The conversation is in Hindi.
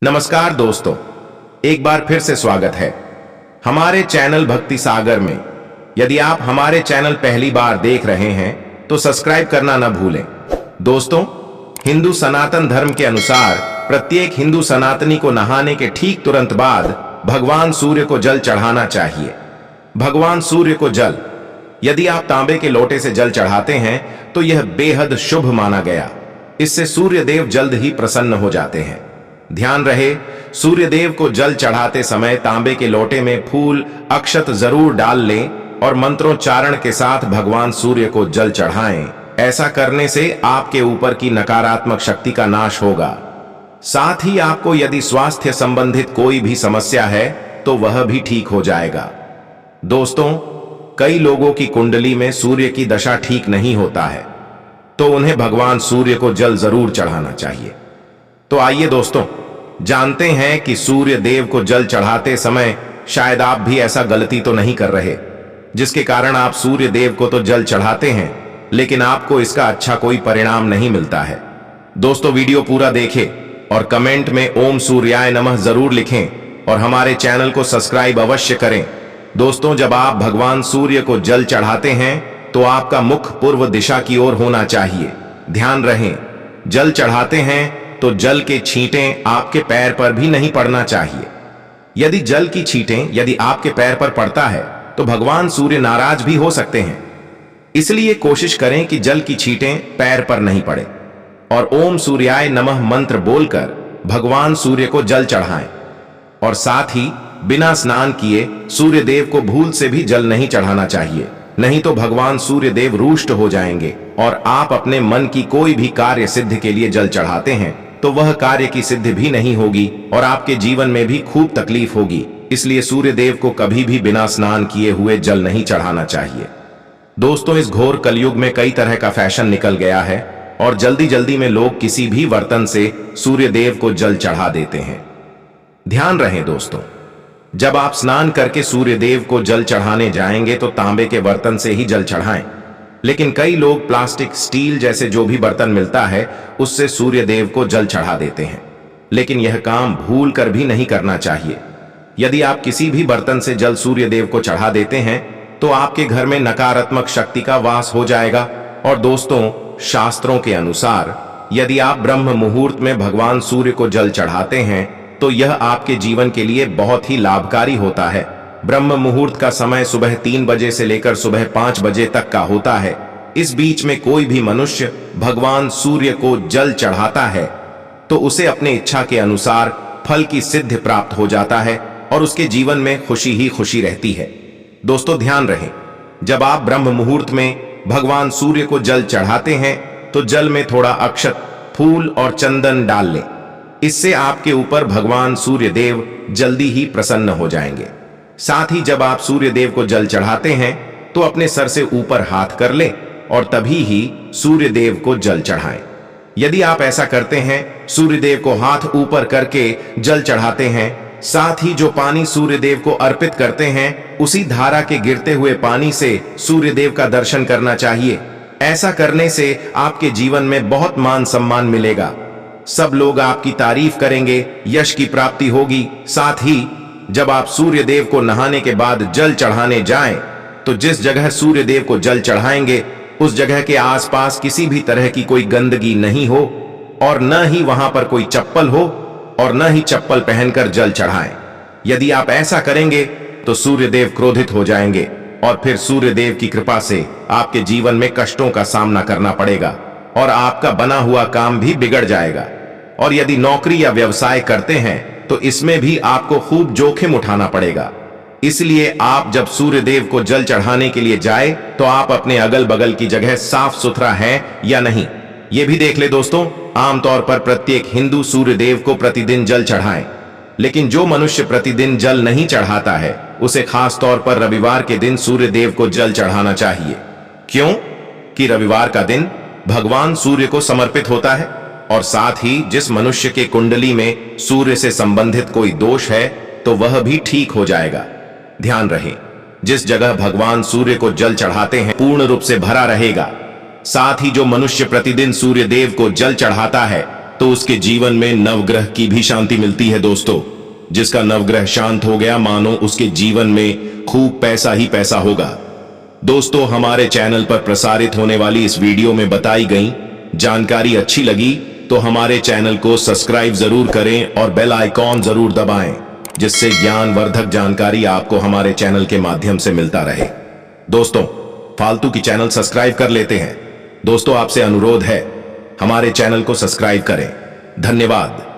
नमस्कार दोस्तों, एक बार फिर से स्वागत है हमारे चैनल भक्ति सागर में। यदि आप हमारे चैनल पहली बार देख रहे हैं तो सब्सक्राइब करना न भूलें। दोस्तों, हिंदू सनातन धर्म के अनुसार प्रत्येक हिंदू सनातनी को नहाने के ठीक तुरंत बाद भगवान सूर्य को जल चढ़ाना चाहिए। भगवान सूर्य को जल, यदि आप तांबे के लोटे से जल चढ़ाते हैं तो यह बेहद शुभ माना गया। इससे सूर्य देव जल्द ही प्रसन्न हो जाते हैं। ध्यान रहे, सूर्य देव को जल चढ़ाते समय तांबे के लोटे में फूल अक्षत जरूर डाल लें और मंत्रोच्चारण के साथ भगवान सूर्य को जल चढ़ाएं। ऐसा करने से आपके ऊपर की नकारात्मक शक्ति का नाश होगा। साथ ही आपको यदि स्वास्थ्य संबंधित कोई भी समस्या है तो वह भी ठीक हो जाएगा। दोस्तों, कई लोगों की कुंडली में सूर्य की दशा ठीक नहीं होता है, तो उन्हें भगवान सूर्य को जल जरूर चढ़ाना चाहिए। तो आइए दोस्तों, जानते हैं कि सूर्य देव को जल चढ़ाते समय शायद आप भी ऐसा गलती तो नहीं कर रहे, जिसके कारण आप सूर्य देव को तो जल चढ़ाते हैं लेकिन आपको इसका अच्छा कोई परिणाम नहीं मिलता है। दोस्तों, वीडियो पूरा देखें और कमेंट में ओम सूर्याय नमः जरूर लिखें और हमारे चैनल को सब्सक्राइब अवश्य करें। दोस्तों, जब आप भगवान सूर्य को जल चढ़ाते हैं तो आपका मुख पूर्व दिशा की ओर होना चाहिए। ध्यान रहे, जल चढ़ाते हैं तो जल के छींटें आपके पैर पर भी नहीं पड़ना चाहिए। यदि जल की छींटें यदि आपके पैर पर पड़ता है तो भगवान सूर्य नाराज भी हो सकते हैं। इसलिए कोशिश करें कि जल की छींटें पैर पर नहीं पड़े और ओम सूर्याय नमः मंत्र बोलकर भगवान सूर्य को जल चढ़ाएं। और साथ ही बिना स्नान किए सूर्य देव को भूल से भी जल नहीं चढ़ाना चाहिए, नहीं तो भगवान सूर्य देव रुष्ट हो जाएंगे। और आप अपने मन की कोई भी कार्य सिद्ध के लिए जल चढ़ाते हैं तो वह कार्य की सिद्धि भी नहीं होगी और आपके जीवन में भी खूब तकलीफ होगी। इसलिए सूर्य देव को कभी भी बिना स्नान किए हुए जल नहीं चढ़ाना चाहिए। दोस्तों, इस घोर कलयुग में कई तरह का फैशन निकल गया है और जल्दी जल्दी में लोग किसी भी बर्तन से सूर्य देव को जल चढ़ा देते हैं। ध्यान रहे दोस्तों, जब आप स्नान करके सूर्य देव को जल चढ़ाने जाएंगे तो तांबे के बर्तन से ही जल चढ़ाएं। लेकिन कई लोग प्लास्टिक, स्टील जैसे जो भी बर्तन मिलता है उससे सूर्य देव को जल चढ़ा देते हैं, लेकिन यह काम भूल कर भी नहीं करना चाहिए। यदि आप किसी भी बर्तन से जल सूर्य देव को चढ़ा देते हैं तो आपके घर में नकारात्मक शक्ति का वास हो जाएगा। और दोस्तों, शास्त्रों के अनुसार यदि आप ब्रह्म मुहूर्त में भगवान सूर्य को जल चढ़ाते हैं तो यह आपके जीवन के लिए बहुत ही लाभकारी होता है। ब्रह्म मुहूर्त का समय सुबह 3 बजे से लेकर सुबह 5 बजे तक का होता है। इस बीच में कोई भी मनुष्य भगवान सूर्य को जल चढ़ाता है तो उसे अपने इच्छा के अनुसार फल की सिद्धि प्राप्त हो जाता है और उसके जीवन में खुशी ही खुशी रहती है। दोस्तों, ध्यान रहे, जब आप ब्रह्म मुहूर्त में भगवान सूर्य को जल चढ़ाते हैं तो जल में थोड़ा अक्षत, फूल और चंदन डाल लें। इससे आपके ऊपर भगवान सूर्य देव जल्दी ही प्रसन्न हो जाएंगे। साथ ही जब आप सूर्य देव को जल चढ़ाते हैं तो अपने सर से ऊपर हाथ कर लें और तभी ही सूर्य देव को जल चढ़ाएं। यदि आप ऐसा करते हैं, सूर्य देव को हाथ ऊपर करके जल चढ़ाते हैं, साथ ही जो पानी सूर्य देव को अर्पित करते हैं उसी धारा के गिरते हुए पानी से सूर्य देव का दर्शन करना चाहिए। ऐसा करने से आपके जीवन में बहुत मान सम्मान मिलेगा। सब लोग आपकी तारीफ करेंगे, यश की प्राप्ति होगी। साथ ही जब आप सूर्य देव को नहाने के बाद जल चढ़ाने जाएं तो जिस जगह सूर्य देव को जल चढ़ाएंगे उस जगह के आसपास किसी भी तरह की कोई गंदगी नहीं हो और न ही वहां पर कोई चप्पल हो और न ही चप्पल पहनकर जल चढ़ाएं। यदि आप ऐसा करेंगे तो सूर्य देव क्रोधित हो जाएंगे और फिर सूर्य देव की कृपा से आपके जीवन में कष्टों का सामना करना पड़ेगा और आपका बना हुआ काम भी बिगड़ जाएगा। और यदि नौकरी या व्यवसाय करते हैं तो इसमें भी आपको खूब जोखिम उठाना पड़ेगा। इसलिए आप जब सूर्य देव को जल चढ़ाने के लिए जाए तो आप अपने अगल बगल की जगह साफ सुथरा है या नहीं ये भी देख ले। दोस्तों, आमतौर पर प्रत्येक हिंदू सूर्य देव को प्रतिदिन जल चढ़ाएं, लेकिन जो मनुष्य प्रतिदिन जल नहीं चढ़ाता है उसे खास तौर पर रविवार के दिन सूर्य देव को जल चढ़ाना चाहिए। क्यों? कि रविवार का दिन भगवान सूर्य को समर्पित होता है और साथ ही जिस मनुष्य के कुंडली में सूर्य से संबंधित कोई दोष है तो वह भी ठीक हो जाएगा। ध्यान रहे, जिस जगह भगवान सूर्य को जल चढ़ाते हैं पूर्ण रूप से भरा रहेगा। साथ ही जो मनुष्य प्रतिदिन सूर्य देव को जल चढ़ाता है तो उसके जीवन में नवग्रह की भी शांति मिलती है दोस्तों। जिसका नवग्रह शांत हो गया, मानो उसके जीवन में खूब पैसा ही पैसा होगा। दोस्तों, हमारे चैनल पर प्रसारित होने वाली इस वीडियो में बताई गई जानकारी अच्छी लगी तो हमारे चैनल को सब्सक्राइब जरूर करें और बेल आइकॉन जरूर दबाएं, जिससे ज्ञानवर्धक जानकारी आपको हमारे चैनल के माध्यम से मिलता रहे। दोस्तों, फालतू की चैनल सब्सक्राइब कर लेते हैं। दोस्तों, आपसे अनुरोध है, हमारे चैनल को सब्सक्राइब करें। धन्यवाद।